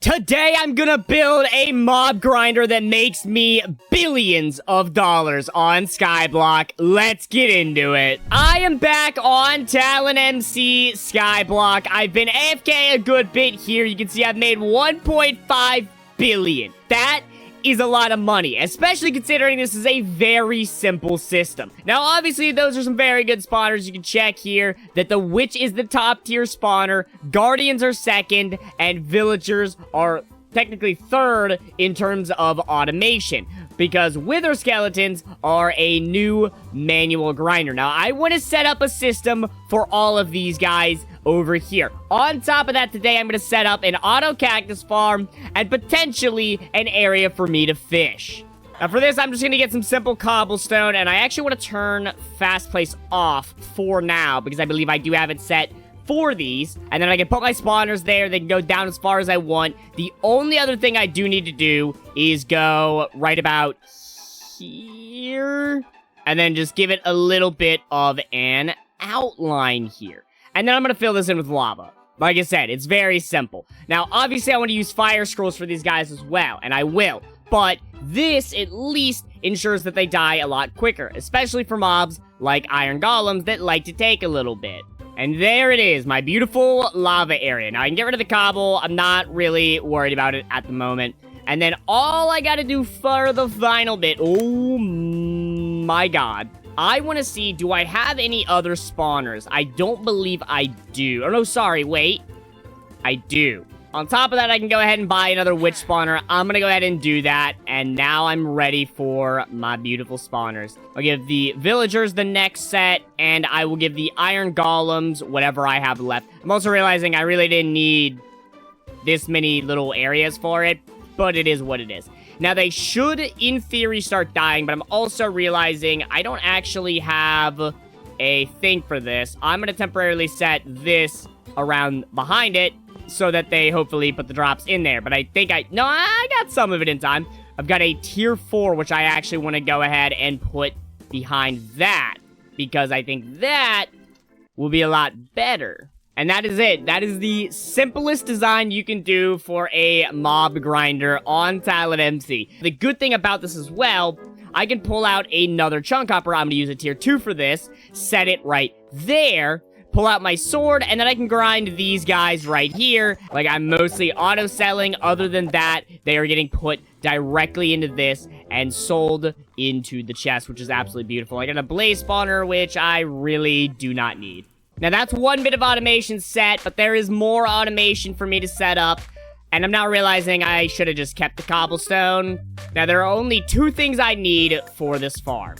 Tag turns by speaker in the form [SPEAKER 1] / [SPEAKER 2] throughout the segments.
[SPEAKER 1] Today, I'm gonna build a mob grinder that makes me billions of dollars on Skyblock. Let's get into it. I am back on TalonMC Skyblock. I've been AFK a good bit here. You can see I've made 1.5 billion. That is a lot of money, especially considering this is a very simple system. Now, obviously, those are some very good spawners. You can check here that the Witch is the top tier spawner, Guardians are second, and Villagers are technically third in terms of automation, because Wither Skeletons are a new manual grinder. Now, I want to set up a system for all of these guys over here. On top of that, today I'm going to set up an auto cactus farm and potentially an area for me to fish. Now for this, I'm just going to get some simple cobblestone, and I actually want to turn fast place off for now because I believe I do have it set for these, and then I can put my spawners there. They can go down as far as I want. The only other thing I do need to do is go right about here, and then just give it a little bit of an outline here. And then I'm going to fill this in with lava. Like I said, it's very simple. Now, obviously, I want to use fire scrolls for these guys as well, and I will. But this, at least, ensures that they die a lot quicker, especially for mobs like iron golems that like to take a little bit. And there it is, my beautiful lava area. Now, I can get rid of the cobble. I'm not really worried about it at the moment. And then all I got to do for the final bit, oh my god, I want to see, do I have any other spawners? I don't believe I do. Oh, no, sorry, wait. I do. On top of that, I can go ahead and buy another witch spawner. I'm going to go ahead and do that, and now I'm ready for my beautiful spawners. I'll give the villagers the next set, and I will give the iron golems whatever I have left. I'm also realizing I really didn't need this many little areas for it, but it is what it is. Now, they should, in theory, start dying, but I'm also realizing I don't actually have a thing for this. I'm going to temporarily set this around behind it so that they hopefully put the drops in there. But I think no, I got some of it in time. I've got a tier 4, which I actually want to go ahead and put behind that, because I think that will be a lot better. And that is it. That is the simplest design you can do for a mob grinder on TalonMC. The good thing about this as well, I can pull out another chunk hopper. I'm going to use a tier 2 for this, set it right there, pull out my sword, and then I can grind these guys right here. Like, I'm mostly auto-selling. Other than that, they are getting put directly into this and sold into the chest, which is absolutely beautiful. I got a blaze spawner, which I really do not need. Now, that's one bit of automation set, but there is more automation for me to set up, and I'm now realizing I should have just kept the cobblestone. Now, there are only 2 things I need for this farm,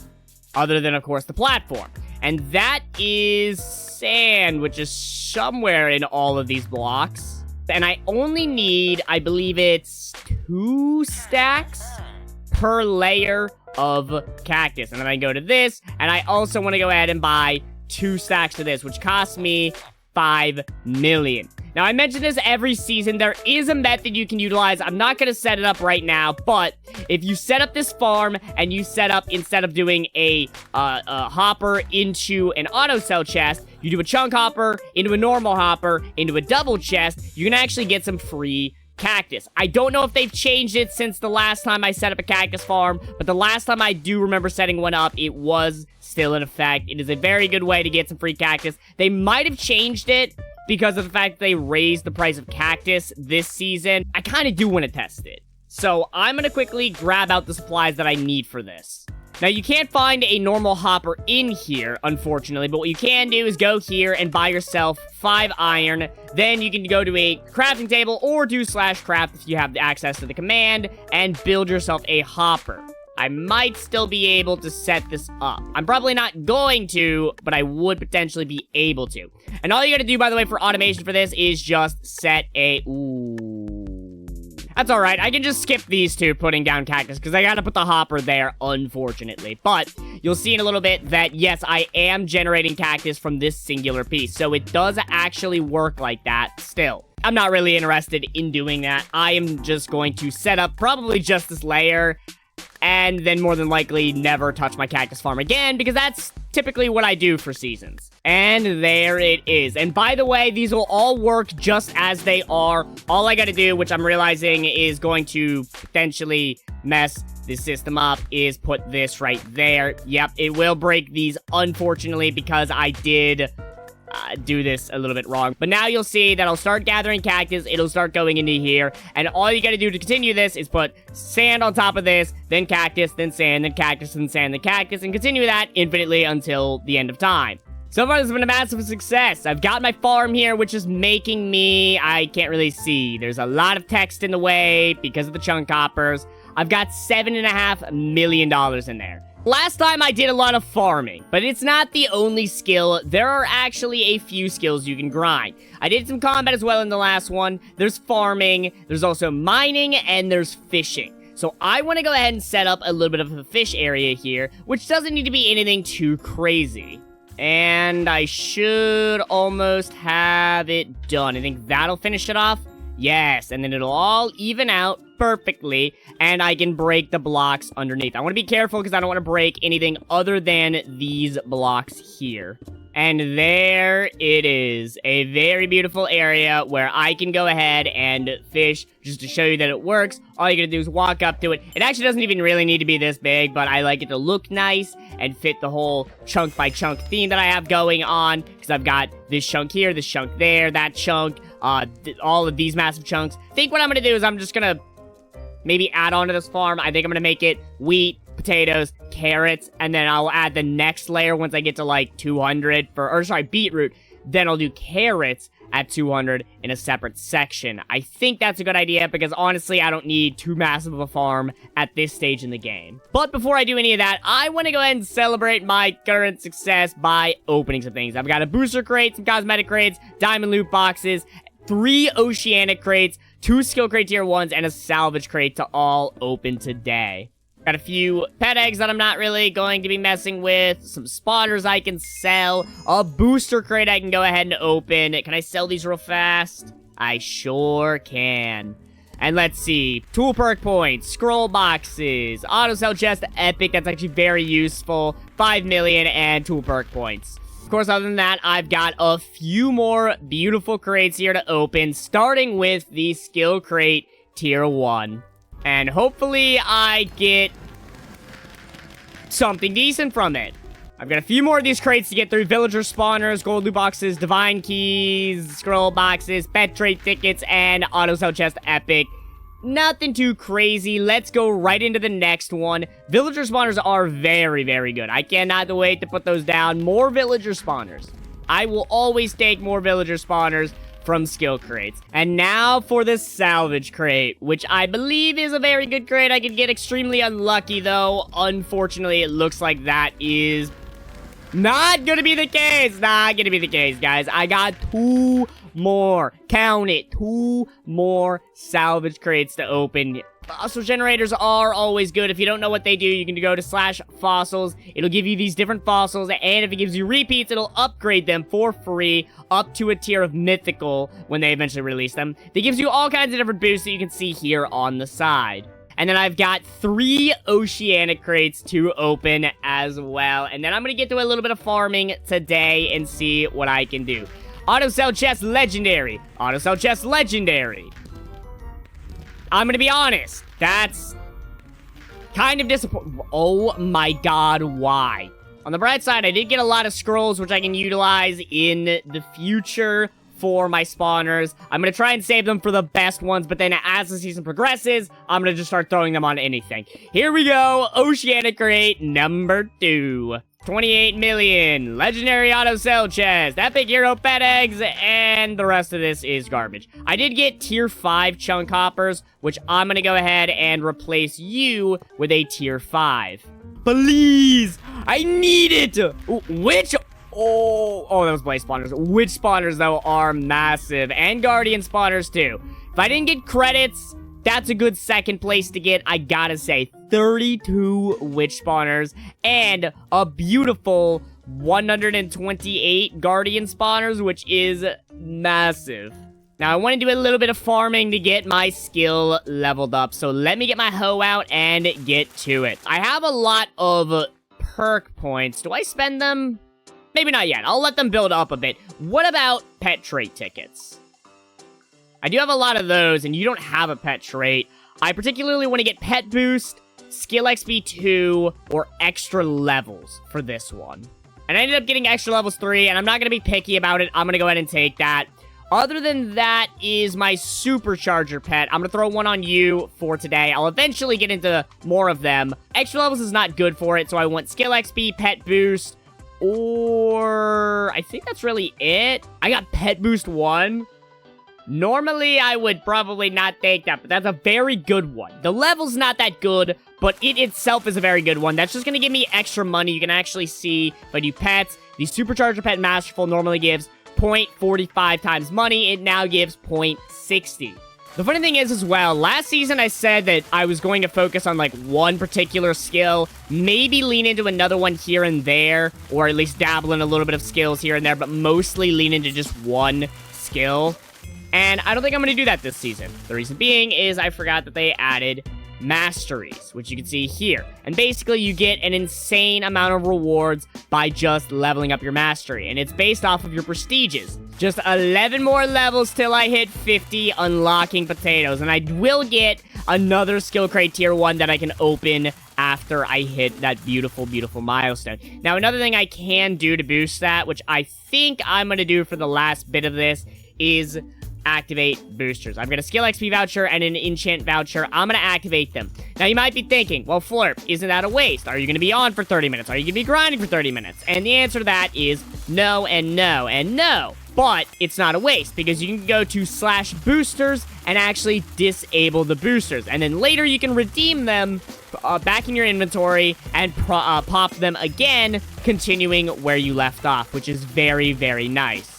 [SPEAKER 1] other than, of course, the platform, and that is sand, which is somewhere in all of these blocks, and I only need, I believe it's 2 stacks per layer of cactus, and then I go to this, and I also want to go ahead and buy 2 stacks of this, which costs me 5 million. Now, I mention this every season. There is a method you can utilize. I'm not going to set it up right now, but if you set up this farm and you set up, instead of doing a hopper into an auto sell chest, you do a chunk hopper into a normal hopper into a double chest, you can actually get some free cactus. I don't know if they've changed it since the last time I set up a cactus farm, but the last time I do remember setting one up, it was still in effect. It is a very good way to get some free cactus. They might have changed it because of the fact that they raised the price of cactus this season. I kind of do want to test it. So I'm going to quickly grab out the supplies that I need for this. Now, you can't find a normal hopper in here, unfortunately, but what you can do is go here and buy yourself 5 iron. Then you can go to a crafting table or do /craft if you have access to the command and build yourself a hopper. I might still be able to set this up. I'm probably not going to, but I would potentially be able to. And all you gotta do, by the way, for automation for this is just set a... That's alright, I can just skip these 2 putting down cactus, because I gotta put the hopper there, unfortunately. But you'll see in a little bit that, yes, I am generating cactus from this singular piece, so it does actually work like that still. I'm not really interested in doing that. I am just going to set up probably just this layer, and then more than likely never touch my cactus farm again, because that's typically what I do for seasons. And there it is. And by the way, these will all work just as they are. All I gotta do, which I'm realizing is going to potentially mess this system up, is put this right there. Yep, it will break these, unfortunately, because I did do this a little bit wrong. But now you'll see that I'll start gathering cactus, it'll start going into here, and all you gotta do to continue this is put sand on top of this, then cactus, then sand, then cactus, then sand, then cactus, and continue that infinitely until the end of time. So far, this has been a massive success. I've got my farm here, which is making me, I can't really see. There's a lot of text in the way because of the chunk hoppers. I've got $7.5 million in there. Last time I did a lot of farming, but it's not the only skill. There are actually a few skills you can grind. I did some combat as well in the last one. There's farming, there's also mining, and there's fishing. So I want to go ahead and set up a little bit of a fish area here, which doesn't need to be anything too crazy. And I should almost have it done. I think that'll finish it off. Yes, and then it'll all even out perfectly, and I can break the blocks underneath. I want to be careful because I don't want to break anything other than these blocks here. And there it is, a very beautiful area where I can go ahead and fish. Just to show you that it works, all you gotta do is walk up to it. It actually doesn't even really need to be this big, but I like it to look nice and fit the whole chunk by chunk theme that I have going on, because I've got this chunk here, this chunk there, that chunk, all of these massive chunks. I think what I'm gonna do is I'm just gonna maybe add on to this farm. I think I'm gonna make it wheat, potatoes, carrots, and then I'll add the next layer once I get to like 200 beetroot. Then I'll do carrots at 200 in a separate section. I think that's a good idea because honestly, I don't need too massive of a farm at this stage in the game. But before I do any of that, I want to go ahead and celebrate my current success by opening some things. I've got a booster crate, some cosmetic crates, diamond loot boxes, 3 oceanic crates, 2 skill crate tier 1s, and a salvage crate to all open today. Got a few pet eggs that I'm not really going to be messing with. Some spawners I can sell. A booster crate I can go ahead and open. Can I sell these real fast? I sure can. And let's see. Tool perk points. Scroll boxes. Auto sell chest. Epic. That's actually very useful. 5 million and tool perk points. Of course, other than that, I've got a few more beautiful crates here to open. Starting with the skill crate tier 1. And hopefully I get something decent from it. I've got a few more of these crates to get through. Villager spawners, gold loot boxes, divine keys, scroll boxes, pet trait tickets, and auto sell chest epic. Nothing too crazy. Let's go right into the next one. Villager spawners are very, very good. I cannot wait to put those down. More villager spawners. I will always take more villager spawners from skill crates. And now for the salvage crate, which I believe is a very good crate. I could get extremely unlucky though. Unfortunately, it looks like that is not gonna be the case. Not gonna be the case, guys. I got 2 more, count it, 2 more salvage crates to open. Fossil generators are always good. If you don't know what they do, you can go to /fossils. It'll give you these different fossils, and if it gives you repeats, it'll upgrade them for free up to a tier of mythical when they eventually release them. That gives you all kinds of different boosts that you can see here on the side. And then I've got 3 oceanic crates to open as well. And then I'm going to get to a little bit of farming today and see what I can do. Auto sell chest legendary. Auto sell chest legendary. I'm gonna be honest, that's kind of disappointing. Oh my god, why? On the bright side, I did get a lot of scrolls, which I can utilize in the future for my spawners. I'm gonna try and save them for the best ones, but then as the season progresses, I'm gonna just start throwing them on anything. Here we go, Oceanic Crate number 2. 28 million, legendary auto sell chest, epic hero pet eggs, and the rest of this is garbage. I did get tier 5 chunk hoppers, which I'm gonna go ahead and replace you with a tier 5. Please, I need it. Which, oh, that was blaze spawners. Which spawners though are massive, and guardian spawners too. If I didn't get credits, that's a good second place to get, I gotta say. 32 witch spawners and a beautiful 128 guardian spawners, which is massive. Now, I want to do a little bit of farming to get my skill leveled up. So let me get my hoe out and get to it. I have a lot of perk points. Do I spend them? Maybe not yet. I'll let them build up a bit. What about pet trait tickets? I do have a lot of those, and you don't have a pet trait. I particularly want to get pet boost, skill XP 2, or extra levels for this one. And I ended up getting extra levels 3, and I'm not going to be picky about it. I'm going to go ahead and take that. Other than that is my supercharger pet. I'm going to throw one on you for today. I'll eventually get into more of them. Extra levels is not good for it, so I want skill XP, pet boost, or I think that's really it. I got pet boost 1. Normally, I would probably not take that, but that's a very good one. The level's not that good, but it itself is a very good one. That's just going to give me extra money. You can actually see if I do pets. The Supercharger Pet Masterful normally gives 0.45 times money. It now gives 0.60. The funny thing is as well, last season I said that I was going to focus on like one particular skill, maybe lean into another one here and there, or at least dabble in a little bit of skills here and there, but mostly lean into just one skill. And I don't think I'm going to do that this season. The reason being is I forgot that they added masteries, which you can see here. And basically, you get an insane amount of rewards by just leveling up your mastery. And it's based off of your prestiges. Just 11 more levels till I hit 50, unlocking potatoes. And I will get another skill crate tier 1 that I can open after I hit that beautiful, beautiful milestone. Now, another thing I can do to boost that, which I think I'm going to do for the last bit of this, is activate boosters. I've got a skill XP voucher and an enchant voucher. I'm going to activate them. Now, you might be thinking, well, Flurp, isn't that a waste? Are you going to be on for 30 minutes? Are you going to be grinding for 30 minutes? And the answer to that is no and no and no. But it's not a waste because you can go to /boosters and actually disable the boosters. And then later you can redeem them back in your inventory and pop them again, continuing where you left off, which is very, very nice.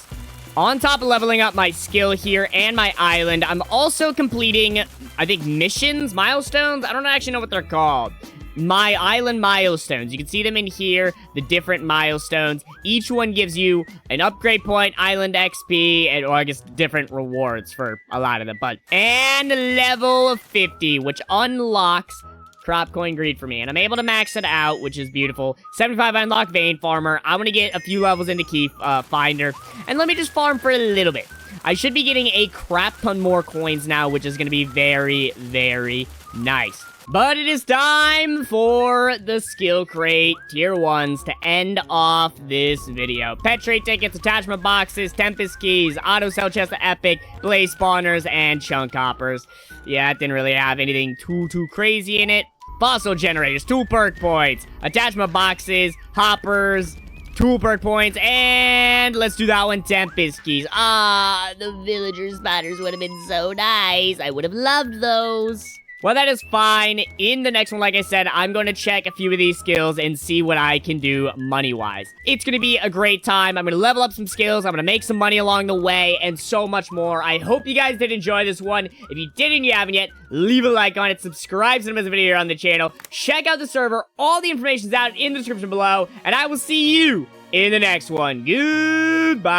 [SPEAKER 1] On top of leveling up my skill here and my island, I'm also completing, I think, missions, milestones? I don't actually know what they're called. My island milestones. You can see them in here, the different milestones. Each one gives you an upgrade point, island XP, and, or I guess different rewards for a lot of them. And level 50, which unlocks Crop Coin Greed for me. And I'm able to max it out, which is beautiful. 75, I unlock Vein Farmer. I'm going to get a few levels into Key Finder. And let me just farm for a little bit. I should be getting a crap ton more coins now, which is going to be very, very nice. But it is time for the skill crate tier 1s to end off this video. Pet trait tickets, attachment boxes, Tempest keys, auto sell chest epic, blaze spawners, and chunk hoppers. Yeah, it didn't really have anything too crazy in it. Fossil generators, 2 perk points, attachment boxes, hoppers, 2 perk points, and let's do that one, Tempest keys. Ah, the villager spawners would have been so nice. I would have loved those. Well, that is fine. In the next one, like I said, I'm going to check a few of these skills and see what I can do money-wise. It's going to be a great time. I'm going to level up some skills. I'm going to make some money along the way and so much more. I hope you guys did enjoy this one. If you did and you haven't yet, leave a like on it. Subscribe to the video here on the channel. Check out the server. All the information's out in the description below. And I will see you in the next one. Goodbye.